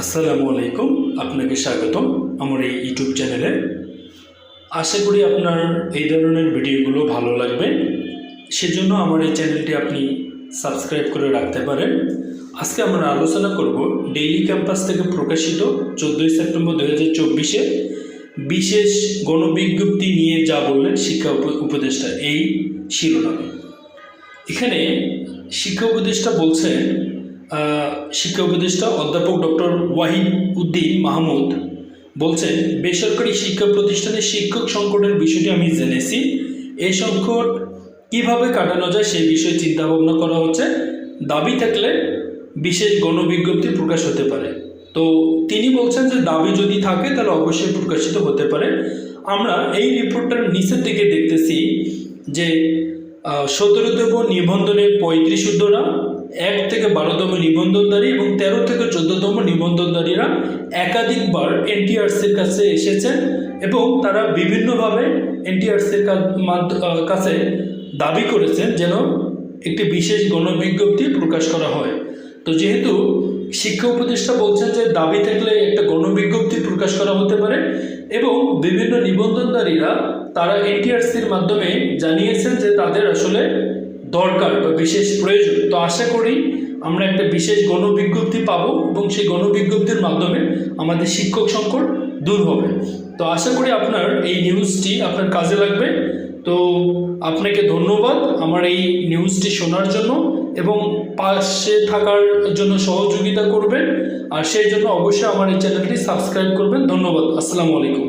আসসালামু আলাইকুম, আপনাকে স্বাগতম আমার এই ইউটিউব চ্যানেলে। আশা করি আপনার এই ধরনের ভিডিওগুলো ভালো লাগবে, সেজন্য আমার এই চ্যানেলটি আপনি সাবস্ক্রাইব করে রাখতে পারেন। আজকে আমরা আলোচনা করব ডেইলি ক্যাম্পাস থেকে প্রকাশিত 14 সেপ্টেম্বর 2024-এ বিশেষ গণবিজ্ঞপ্তি নিয়ে যা বললেন শিক্ষা উপদেষ্টা, এই শিরোনামে। এখানে শিক্ষা উপদেষ্টা বলছেন, শিক্ষা উপদেষ্টা অধ্যাপক ডক্টর ওয়াহিদ উদ্দিন মাহমুদ বলছেন, বেসরকারি শিক্ষা প্রতিষ্ঠানে শিক্ষক সংকটের বিষয়টি আমি জেনেছি। এই সংকট কীভাবে কাটানো যায় সেই বিষয়ে চিন্তাভাবনা করা হচ্ছে। দাবি থাকলে বিশেষ গণবিজ্ঞপ্তি প্রকাশ হতে পারে। তো তিনি বলছেন যে দাবি যদি থাকে তাহলে অবশ্যই প্রকাশিত হতে পারে। আমরা এই রিপোর্টটার নিচের দিকে দেখতেছি যে 17তম নিবন্ধনে 35 ঊর্ধ্বরা, 1 থেকে 12তম নিবন্ধনধারী এবং 13 থেকে 14তম নিবন্ধনধারীরা একাধিকবার এনটিআরসির কাছে এসেছেন এবং তারা বিভিন্নভাবে এনটিআরসির কাছে দাবি করেছেন যেন একটি বিশেষ গণবিজ্ঞপ্তি প্রকাশ করা হয়। তো যেহেতু শিক্ষা উপদেষ্টা বলছেন যে দাবি থাকলে একটা গণবিজ্ঞপ্তি প্রকাশ করা হতে পারে এবং বিভিন্ন নিবন্ধনধারীরা তারা এনটিআরসির মাধ্যমে জানিয়েছেন যে তাদের আসলে দরকার বা বিশেষ প্রয়োজন। তো আশা করি আমরা একটা বিশেষ গণবিজ্ঞপ্তি পাবো এবং সেই গণবিজ্ঞপ্তির মাধ্যমে আমাদের শিক্ষক সংকট দূর হবে। তো আশা করি আপনার এই নিউজটি আপনার কাজে লাগবে। তো আপনাকে ধন্যবাদ আমার এই নিউজটি শোনার জন্য এবং পাশে থাকার জন্য সহযোগিতা করবেন, আর সেই জন্য অবশ্যই আমার এই চ্যানেলটি সাবস্ক্রাইব করবেন। ধন্যবাদ। আসসালামু আলাইকুম।